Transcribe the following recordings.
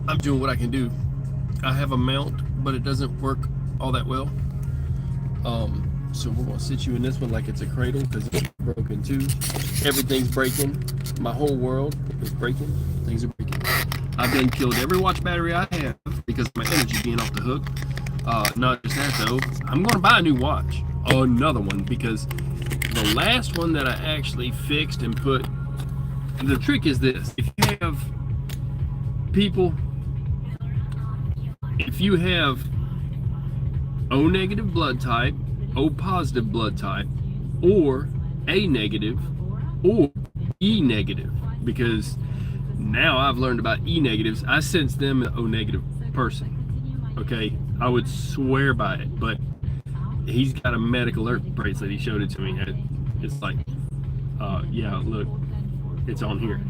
I'm doing what I can do. I have a mount, but it doesn't work all that well. So we're gonna sit you in this one like it's a cradle because it's broken too. Everything's breaking. My whole world is breaking. Things are breaking. I've done killed every watch battery I have because of my energy being off the hook. Not just that though. I'm gonna buy a new watch, another one, because the last one that I actually fixed and put. The trick is this: if you have people, if you have O negative blood type, O positive blood type, or A negative, or E negative, because now I've learned about E negatives. I sense them an O negative person. Okay, I would swear by it, but he's got a medical alert bracelet. He showed it to me. It's like, yeah, look, it's on here.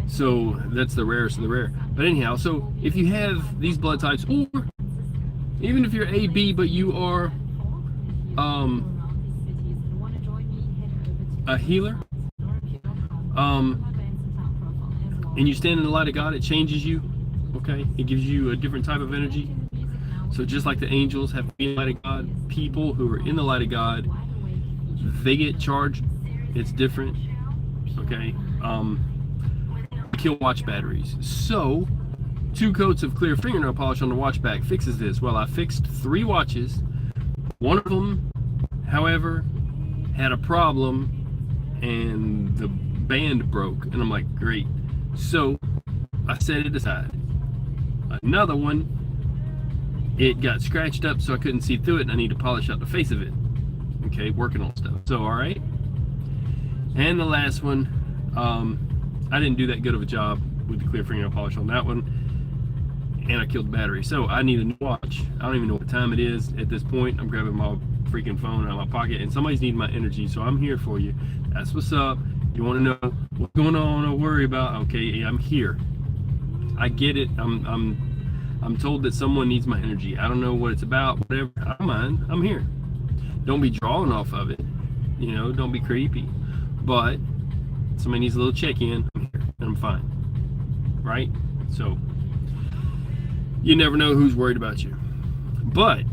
So that's the rarest of the rare. But anyhow, so if you have these blood types, or even if you're AB but you are a healer, and you stand in the light of God, it changes you. Okay, it gives you a different type of energy. So just like the angels have to be in the light of God, people who are in the light of God, they get charged. It's different. Okay. Kill watch batteries. So 2 coats of clear fingernail polish on the watch back fixes this. Well, I fixed 3 watches. One of them, however, had a problem and the band broke, and I'm like, great. So I set it aside. Another one, it got scratched up so I couldn't see through it, and I need to polish out the face of it. Okay, working on stuff. So all right. And the last one, I didn't do that good of a job with the clear fingernail polish on that one, and I killed the battery. So I need a new watch. I don't even know what time it is at this point. I'm grabbing my freaking phone out of my pocket, and somebody's needing my energy, so I'm here for you. That's what's up. You want to know what's going on? Don't worry about. Okay, yeah, I'm here. I get it. I'm told that someone needs my energy. I don't know what it's about. Whatever. I don't mind. I'm here. Don't be drawing off of it. You know, don't be creepy. But somebody needs a little check-in. I'm here, and I'm fine. Right? So you never know who's worried about you. But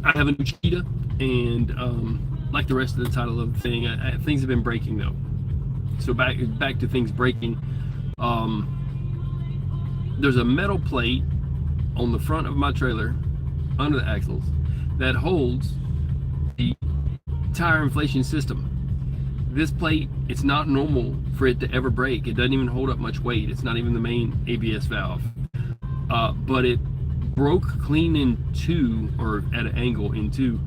I have a new Chiquita, and like the rest of the title of the thing, things have been breaking though. So back to things breaking. There's a metal plate on the front of my trailer under the axles that holds the tire inflation system. This plate, it's not normal for it to ever break. It doesn't even hold up much weight. It's not even the main ABS valve. But it broke clean in 2, or at an angle in 2.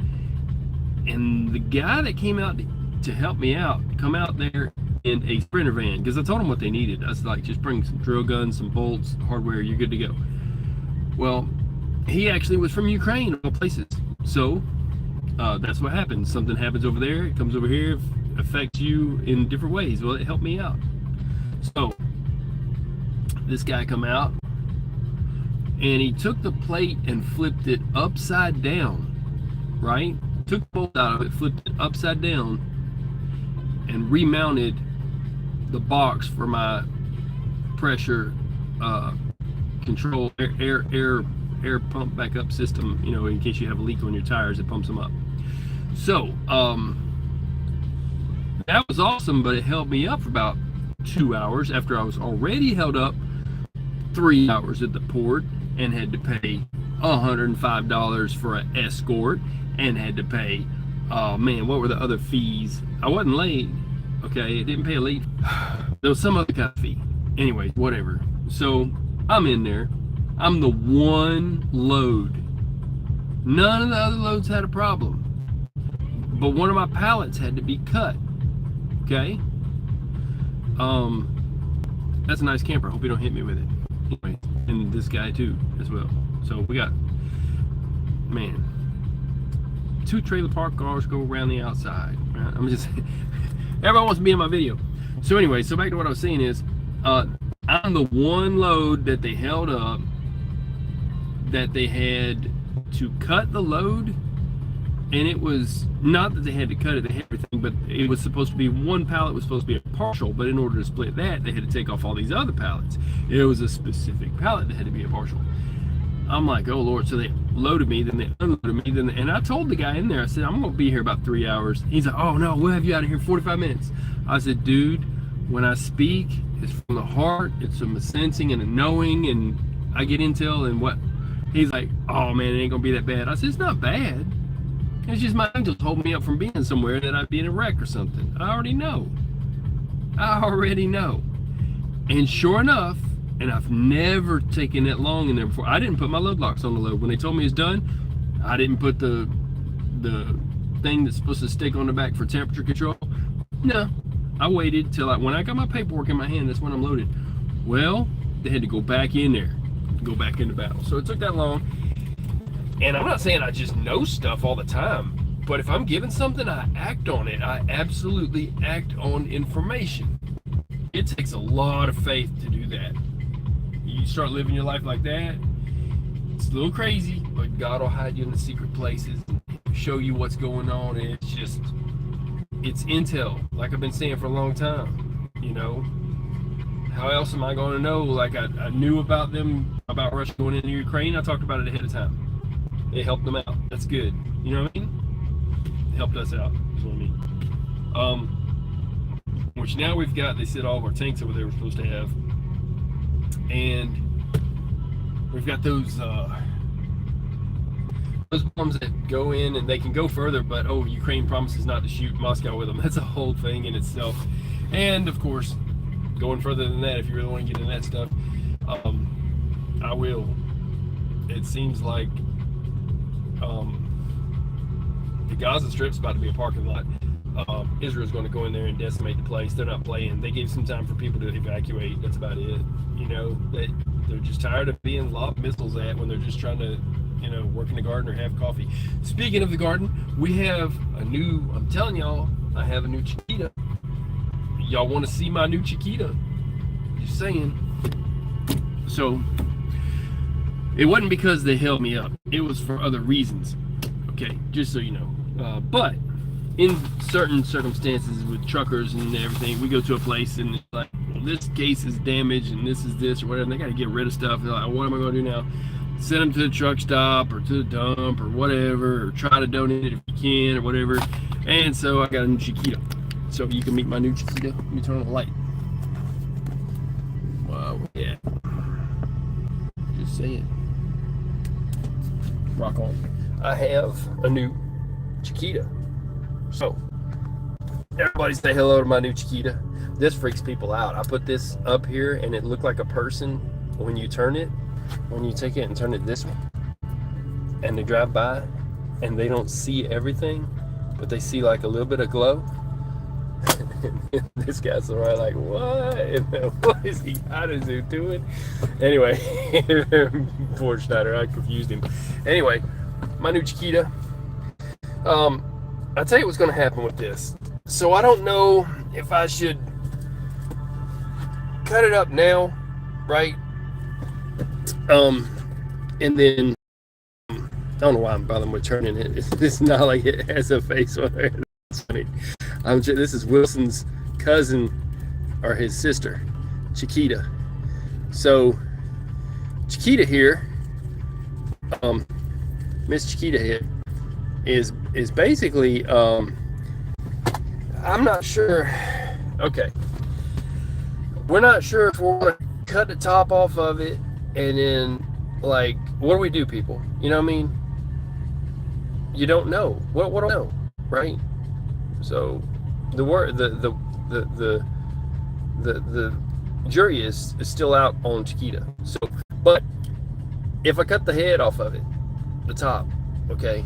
And the guy that came out to help me out, come out there in a Sprinter van, because I told him what they needed. I was like, just bring some drill guns, some bolts, hardware, you're good to go. Well, he actually was from Ukraine, of all places. So that's what happens. Something happens over there, it comes over here, affects you in different ways. Well, it helped me out. So this guy come out, and he took the plate and flipped it upside down, right? Took the bolt out of it, flipped it upside down, and remounted the box for my pressure control, air pump backup system, you know, in case you have a leak on your tires, it pumps them up. So that was awesome, but it held me up for about 2 hours after I was already held up 3 hours at the port and had to pay $105 for an escort, and had to pay, oh man, what were the other fees? I wasn't late, okay, it didn't pay a late, there was some other kind of fee. Anyway, whatever. So I'm in there, I'm the one load. None of the other loads had a problem, but one of my pallets had to be cut. Okay, that's a nice camper. Hope you don't hit me with it. Anyway, and this guy too as well. So we got, man, 2 trailer park cars go around the outside. I'm just everyone wants to be in my video. So anyway, so back to what I was saying is, I'm the one load that they held up, that they had to cut the load and it was not that they had to cut it, they had everything, but it was supposed to be one pallet was supposed to be a partial, but in order to split that, they had to take off all these other pallets. It was a specific pallet that had to be a partial. I'm like, oh Lord. So they loaded me, then they unloaded me, and I told the guy in there, I said, I'm gonna be here about 3 hours. He's like, oh no, we'll have you out of here in 45 minutes. I said, dude, when I speak, it's from the heart, it's from a sensing and a knowing, and I get intel and what. He's like, oh man, it ain't gonna be that bad. I said, it's not bad. It's just my angels hold me up from being somewhere that I'd be in a wreck or something. I already know. And sure enough, and I've never taken that long in there before. I didn't put my load locks on the load. When they told me it's done, I didn't put the thing that's supposed to stick on the back for temperature control. No, I waited till when I got my paperwork in my hand, that's when I'm loaded. Well, they had to go back in there, go back into battle. So it took that long. And I'm not saying I just know stuff all the time, but if I'm given something, I act on it. I absolutely act on information. It takes a lot of faith to do that. You start living your life like that, it's a little crazy, but God will hide you in the secret places and show you what's going on. And it's intel, like I've been saying for a long time. How else am I going to know? Like I knew about Russia going into Ukraine. I talked about it ahead of time. It helped them out. That's good. You know what I mean? It helped us out. That's what I mean. Which now we've got, they said all of our tanks over there we're supposed to have. And we've got those bombs that go in and they can go further, but Ukraine promises not to shoot Moscow with them. That's a whole thing in itself. And of course, going further than that, if you really want to get into that stuff, I will. It seems like the Gaza Strip's about to be a parking lot. Israel's going to go in there and decimate the place. They're not playing. They gave some time for people to evacuate. That's about it. They're just tired of being lobbed missiles at when they're just trying to, work in the garden or have coffee. Speaking of the garden, we have I'm telling y'all, I have a new Chiquita. Y'all want to see my new Chiquita? Just saying. So, it wasn't because they held me up. It was for other reasons. Okay, just so you know. But in certain circumstances with truckers and everything, we go to a place and it's like, well, this case is damaged and this is this or whatever, and they got to get rid of stuff. They're like, what am I going to do now? Send them to the truck stop or to the dump or whatever, or try to donate it if you can or whatever. And so I got a new Chiquita. So you can meet my new Chiquita. Let me turn on the light. Wow, yeah. Just saying. Rock on. I have a new Chiquita. So, everybody say hello to my new Chiquita. This freaks people out. I put this up here and it looked like a person when you turn it. When you take it and turn it this way, and they drive by and they don't see everything, but they see like a little bit of glow. This guy's right like, what is he, how is he doing? Anyway, poor Schneider, I confused him. Anyway, my new Chiquita. I'll tell you what's going to happen with this. So I don't know if I should cut it up now, right? And then I don't know why I'm bothering with turning it. It's not like it has a face on it. It's funny. This is Wilson's cousin or his sister, Chiquita. So Chiquita here, Miss Chiquita here is basically I'm not sure. Okay, we're not sure if we're gonna cut the top off of it. And then, like, what do we do, people? You know what I mean? You don't know. What do I know, right? So, the jury is still out on Chiquita. So, but if I cut the head off of it, the top, okay.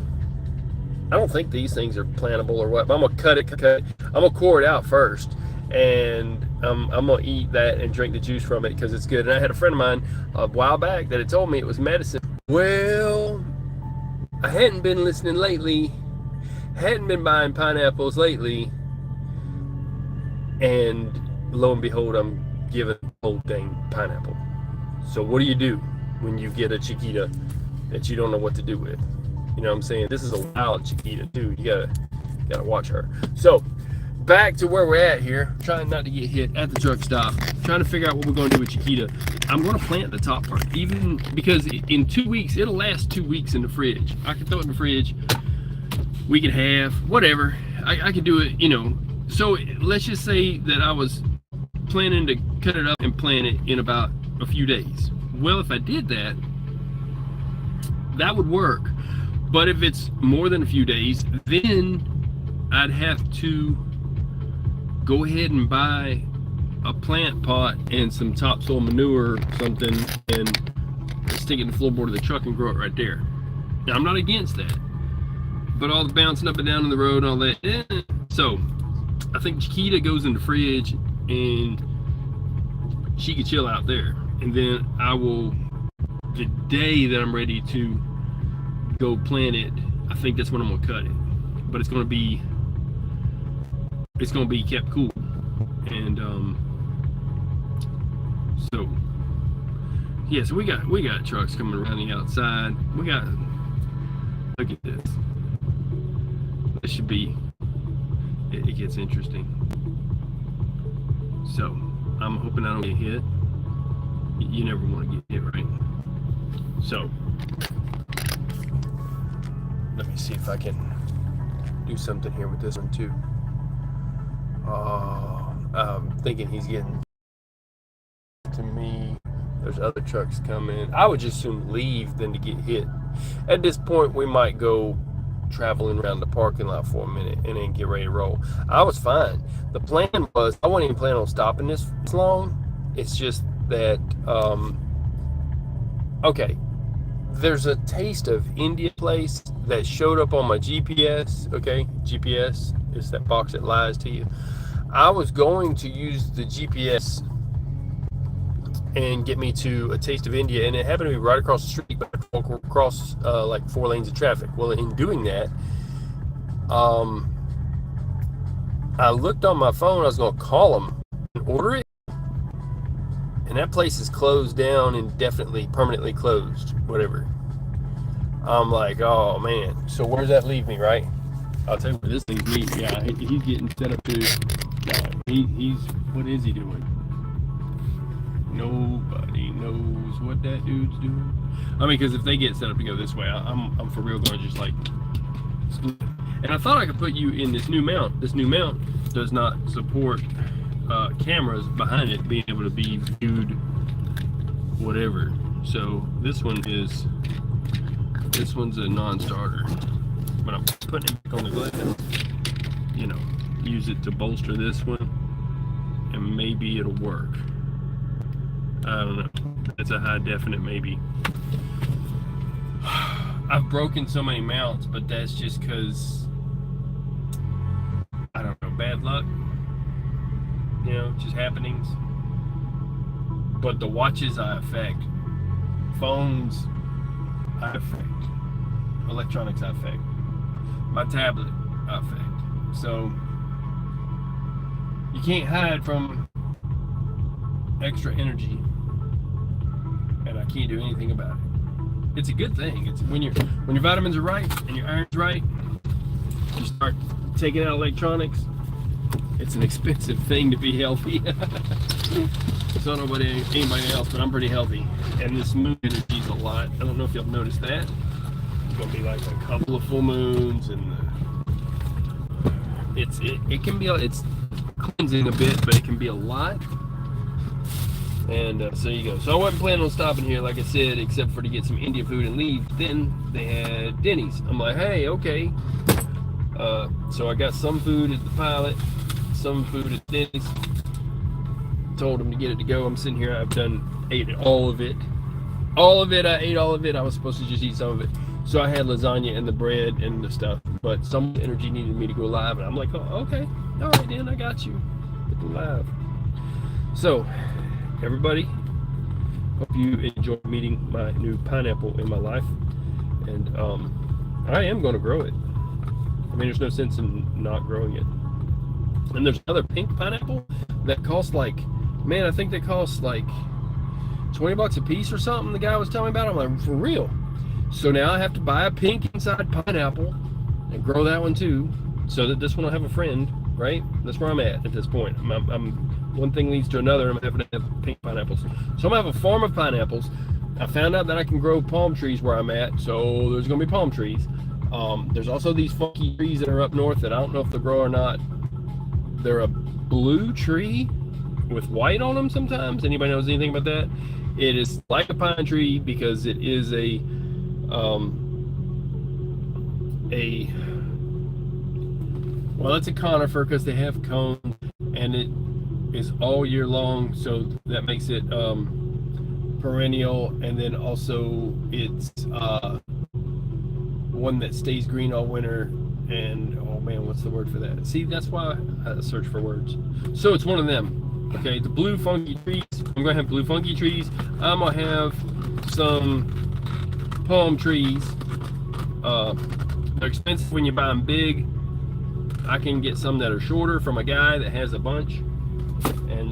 I don't think these things are plantable or what. But I'm gonna cut it. I'm gonna core it out first. And I'm gonna eat that and drink the juice from it because it's good. And I had a friend of mine a while back that had told me it was medicine. Well, I hadn't been listening lately, hadn't been buying pineapples lately, and lo and behold, I'm giving the whole thing pineapple. So what do you do when you get a Chiquita that you don't know what to do with? You know what I'm saying? This is a wild Chiquita, dude. You gotta watch her. So back to where we're at here, trying not to get hit at the truck stop, trying to figure out what we're going to do with Chiquita. I'm going to plant the top part, even because in 2 weeks, it'll last 2 weeks in the fridge. I can throw it in the fridge, week and a half, whatever. I could do it, you know. So let's just say that I was planning to cut it up and plant it in about a few days. Well, if I did that, that would work. But if it's more than a few days, then I'd have to go ahead and buy a plant pot and some topsoil manure or something and stick it in the floorboard of the truck and grow it right there. Now, I'm not against that, but all the bouncing up and down in the road and all that, so I think Chiquita goes in the fridge and she can chill out there, and then I will, the day that I'm ready to go plant it, I think that's when I'm gonna cut it, but it's gonna be kept cool. And so yeah, so we got trucks coming around the outside. Look at this. This should be, it gets interesting. So I'm hoping I don't get hit. You never want to get hit, right? So let me see if I can do something here with this one too. I'm thinking he's getting to me. There's other trucks coming. I would just soon leave than to get hit. At this point, we might go traveling around the parking lot for a minute and then get ready to roll. I was fine. The plan was, I wasn't even planning on stopping this long. It's just that, okay, there's a Taste of India place that showed up on my GPS. Okay, GPS is that box that lies to you. I was going to use the GPS and get me to a Taste of India, and it happened to be right across the street, but across like 4 lanes of traffic. Well, in doing that, I looked on my phone. I was going to call them and order it, and that place is closed down, indefinitely, permanently closed, whatever. I'm like, oh man. So where does that leave me, right? I'll tell you where this leaves me. Yeah, he's getting set up to. He's what is he doing? Nobody knows what that dude's doing. I mean, because if they get set up to go this way, I'm for real going to just like split. And I thought I could put you in this new mount. This new mount does not support cameras behind it being able to be viewed, whatever. So this one's a non-starter. But I'm putting it back on the glass. You know, use it to bolster this one, and maybe it'll work. I don't know. That's a high definite maybe. I've broken so many mounts, but that's just because, I don't know, bad luck. You know, just happenings. But the watches I affect, phones I affect, electronics I affect, my tablet I affect. So you can't hide from extra energy, and I can't do anything about it. It's a good thing. It's when your vitamins are right and your iron's right, you start taking out electronics. It's an expensive thing to be healthy. So I don't know about anybody else, but I'm pretty healthy. And this moon energy is a lot. I don't know if y'all noticed that. It's gonna be like a couple of full moons, and it can be, it's cleansing a bit, but it can be a lot. And so you go. So I wasn't planning on stopping here, like I said, except for to get some Indian food and leave. Then they had Denny's. I'm like, hey, okay. So I got some food at the Pilot, some food at Denny's. Told them to get it to go. I'm sitting here. I've ate all of it. All of it. I ate all of it. I was supposed to just eat some of it. So I had lasagna and the bread and the stuff. But some energy needed me to go live, and I'm like, oh, okay, all right, then I got you. Get them live. So, everybody, hope you enjoy meeting my new pineapple in my life, and I am going to grow it. I mean, there's no sense in not growing it. And there's another pink pineapple that costs like, man, I think they cost like $20 a piece or something. The guy was telling me about it. I'm like, for real? So now I have to buy a pink inside pineapple and grow that one too, so that this one will have a friend, right? That's where I'm at this point. I'm one thing leads to another. I'm having to have pink pineapples. So I'm gonna have a farm of pineapples. I found out that I can grow palm trees where I'm at, so there's gonna be palm trees. There's also these funky trees that are up north that I don't know if they'll grow or not. They're a blue tree with white on them sometimes. Anybody knows anything about that? It is like a pine tree because it is a well, it's a conifer because they have cones, and it is all year long, so that makes it perennial. And then also it's one that stays green all winter. And oh man, what's the word for that? See, that's why I search for words. So it's one of them. Okay, the blue funky trees. I'm gonna have blue funky trees. I'm gonna have some palm trees. They're expensive when you buy them big. I can get some that are shorter from a guy that has a bunch, and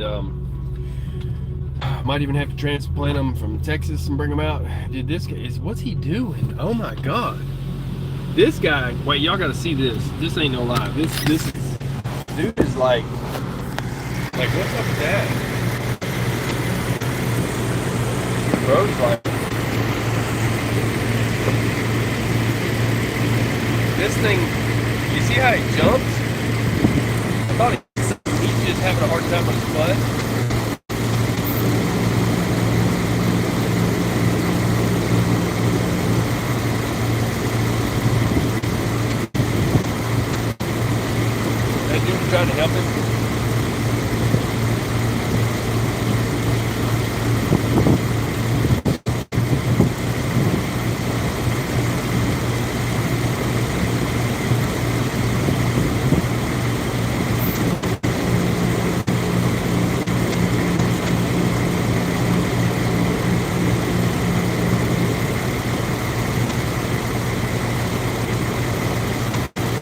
might even have to transplant them from Texas and bring them out. Dude, this guy is, what's he doing? Oh my god, this guy! Wait, y'all got to see this. This ain't no lie. This is, dude is like what's up with that? Bro's like, this thing. You see how he jumps? I thought he's just having a hard time with his butt. That dude's trying to help him.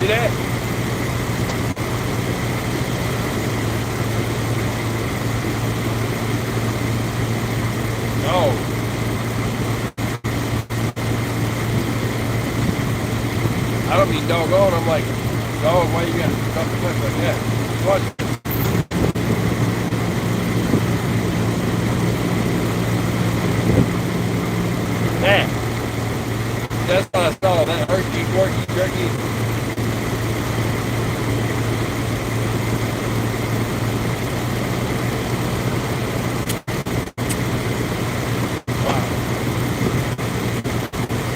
See that? No. I don't mean doggone. I'm like, dog, why you gotta stop the clip like that? Watch it. That. That's what I saw. That herky, quirky, jerky.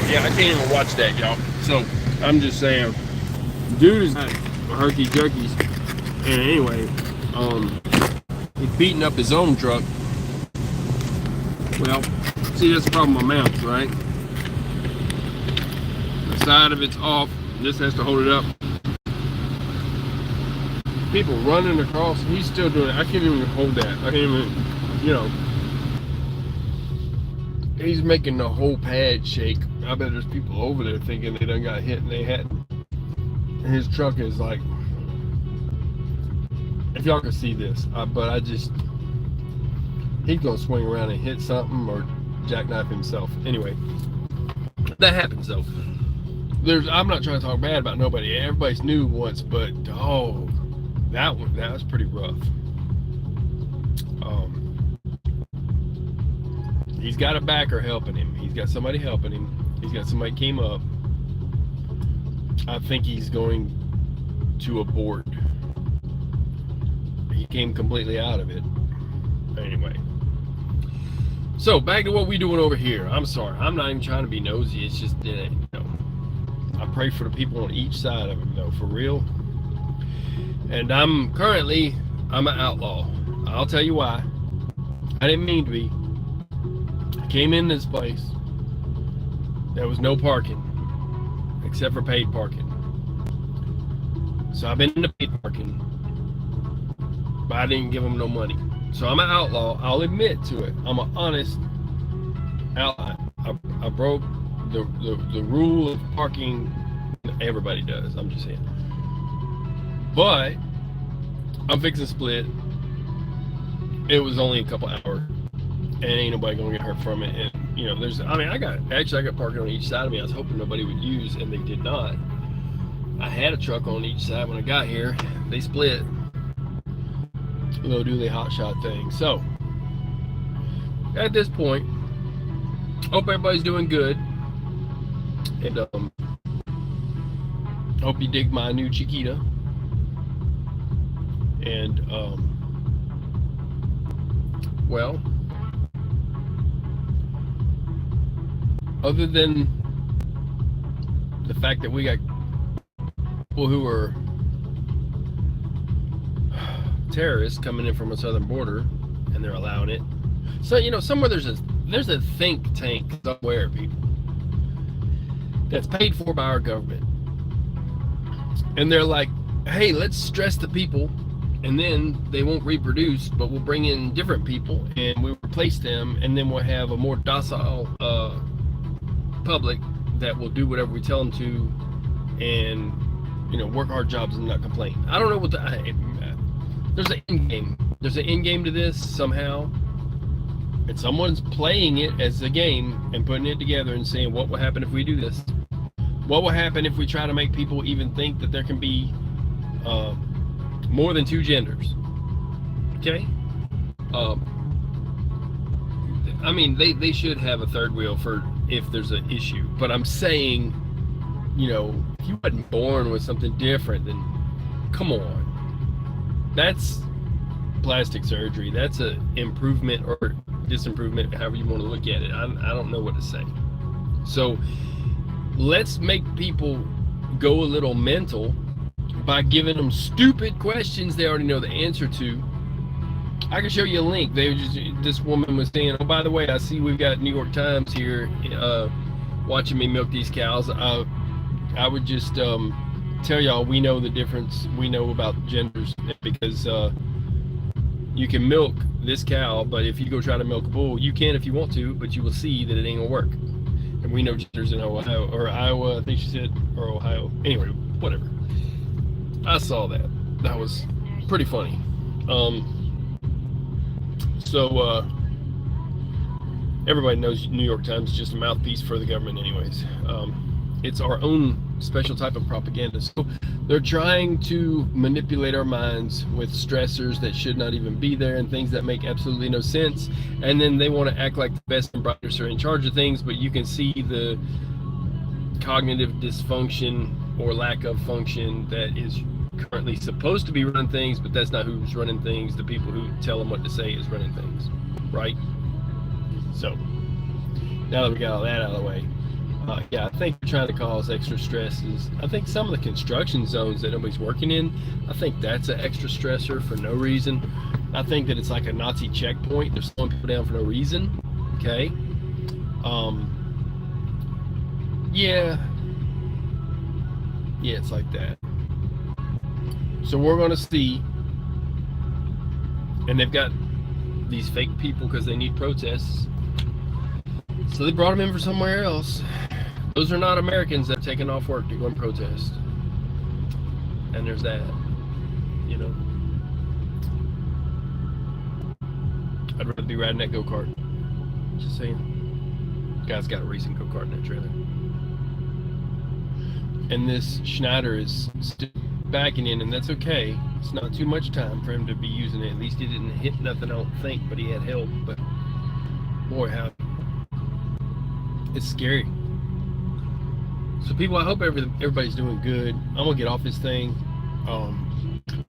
Yeah, I can't even watch that, y'all. So I'm just saying, dude is not herky jerkies. And anyway, he's beating up his own truck. Well, see, that's the problem with mounts, right? The side of it's off. This has to hold it up. People running across. He's still doing it. I can't even hold that. I can't even, you know. He's making the whole pad shake. I bet there's people over there thinking they done got hit and they hadn't. His truck is like, if y'all can see this, but I just, he's gonna swing around and hit something or jackknife himself. Anyway, that happens though. I'm not trying to talk bad about nobody. Everybody's new once, but oh, that was pretty rough. He's got a backer helping him. He's got somebody helping him. He's got somebody came up. I think he's going to abort. He came completely out of it. Anyway. So back to what we doing over here. I'm sorry. I'm not even trying to be nosy. It's just, you know, I pray for the people on each side of him, though, for real. And I'm an outlaw. I'll tell you why. I didn't mean to be. Came in this place, there was no parking except for paid parking. So I've been into paid parking, but I didn't give them no money. So I'm an outlaw. I'll admit to it. I'm an honest outlaw. I broke the rule of parking. Everybody does. I'm just saying. But I'm fixing to split. It was only a couple hours. And ain't nobody gonna get hurt from it. And you know, I got parking on each side of me. I was hoping nobody would use, and they did not. I had a truck on each side when I got here. They split. Little dually hotshot thing. So, at this point, hope everybody's doing good. And hope you dig my new Chiquita. And well, other than the fact that we got people who are terrorists coming in from a southern border, and they're allowing it. So, you know, somewhere there's a think tank somewhere, people, that's paid for by our government, and they're like, hey, let's stress the people, and then they won't reproduce, but we'll bring in different people and we'll replace them, and then we'll have a more docile public that will do whatever we tell them to, and, you know, work hard jobs and not complain. I don't know what there's an end game. There's an end game to this somehow, and someone's playing it as a game and putting it together and saying, what will happen if we do this? What will happen if we try to make people even think that there can be more than two genders? Okay? I mean, they should have a third wheel for if there's an issue. But I'm saying, you know, if you wasn't born with something different, then come on. That's plastic surgery. That's an improvement or disimprovement, however you want to look at it. I don't know what to say. So let's make people go a little mental by giving them stupid questions they already know the answer to. I can show you a link. This woman was saying, oh, by the way, I see we've got New York Times here watching me milk these cows. I would just tell y'all, we know the difference. We know about genders, because you can milk this cow, but if you go try to milk a bull, you can if you want to, but you will see that it ain't gonna work. And we know genders in Ohio, or Iowa, I think she said, or Ohio. Anyway, whatever. I saw that. That was pretty funny. So everybody knows New York Times is just a mouthpiece for the government anyways. It's our own special type of propaganda. So they're trying to manipulate our minds with stressors that should not even be there and things that make absolutely no sense. And then they want to act like the best and brightest are in charge of things, but you can see the cognitive dysfunction or lack of function that is currently supposed to be running things, but that's not who's running things. The people who tell them what to say is running things, right? So now that we got all that out of the way, yeah, I think they're trying to cause extra stresses. I think some of the construction zones that nobody's working in, I think that's an extra stressor for no reason. I think that it's like a Nazi checkpoint. They're slowing people down for no reason. Okay. Yeah, it's like that. So we're going to see, and they've got these fake people because they need protests. So they brought them in for somewhere else. Those are not Americans that have taken off work to go and protest. And there's that, you know. I'd rather be riding that GoKart. Just saying. Guy's got a racing GoKart in that trailer. And this Schneider is still backing in, and that's okay. It's not too much time for him to be using it. At least he didn't hit nothing, I don't think, but he had help. But boy, how it's scary. So people, I hope everybody's doing good. I'm gonna get off this thing.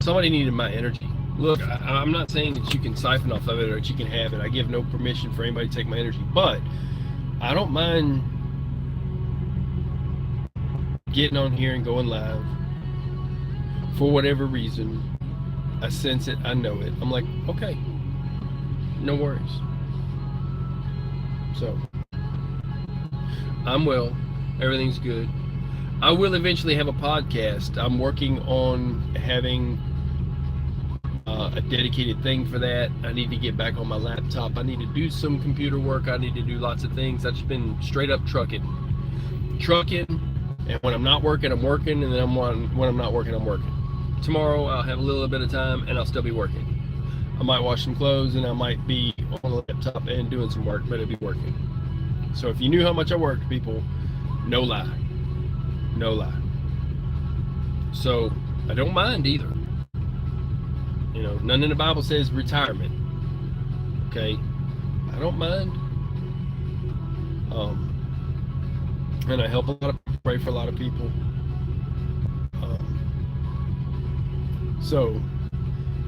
Somebody needed my energy. Look, I'm not saying that you can siphon off of it or that you can have it. I give no permission for anybody to take my energy, but I don't mind getting on here and going live for whatever reason. I sense it, I know it. I'm like, okay, no worries. So I'm well, everything's good. I will eventually have a podcast. I'm working on having a dedicated thing for that. I need to get back on my laptop. I need to do some computer work. I need to do lots of things. I've just been straight up trucking, and when I'm not working, I'm working, and then when I'm not working, I'm working. Tomorrow I'll have a little bit of time and I'll still be working. I might wash some clothes and I might be on the laptop and doing some work, but it'll be working. So if you knew how much I worked, people, no lie. No lie. So I don't mind either. You know, none in the Bible says retirement. Okay? I don't mind. And I help a lot of people, pray for a lot of people. So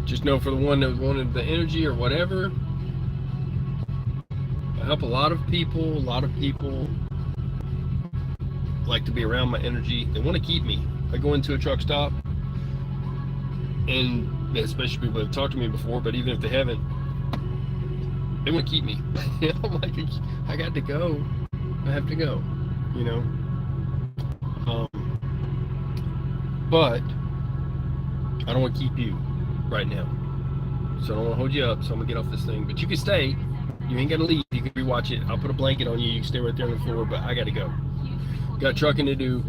just know, for the one that wanted the energy or whatever, I help a lot of people. A lot of people like to be around my energy. They want to keep me. I go into a truck stop, and especially people that have talked to me before, but even if they haven't, they want to keep me. I'm like, I got to go. I have to go, you know. But I don't want to keep you right now. So I don't want to hold you up, so I'm going to get off this thing. But you can stay. You ain't got to leave. You can rewatch it. I'll put a blanket on you. You can stay right there on the floor, but I got to go. Got trucking to do,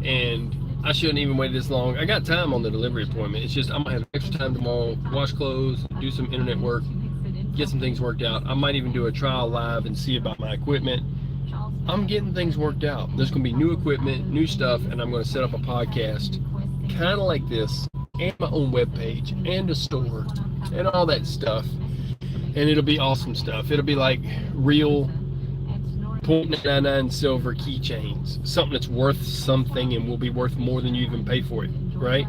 and I shouldn't even wait this long. I got time on the delivery appointment. It's just I'm going to have extra time tomorrow, wash clothes, do some internet work, get some things worked out. I might even do a trial live and see about my equipment. I'm getting things worked out. There's going to be new equipment, new stuff, and I'm going to set up a podcast kind of like this, and my own webpage, and a store, and all that stuff. And it'll be awesome stuff. It'll be like real .99 silver keychains, something that's worth something and will be worth more than you even pay for it, right?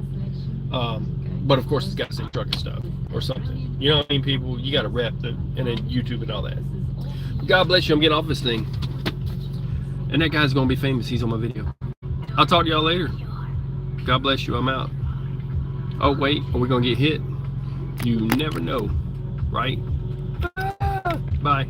But of course, it's got to say trucking stuff or something. You know what I mean, people? You got to rep the and then YouTube and all that. God bless you. I'm getting off this thing, and that guy's gonna be famous. He's on my video. I'll talk to y'all later. God bless you. I'm out. Oh wait, are we gonna get hit? You never know, right? Bye.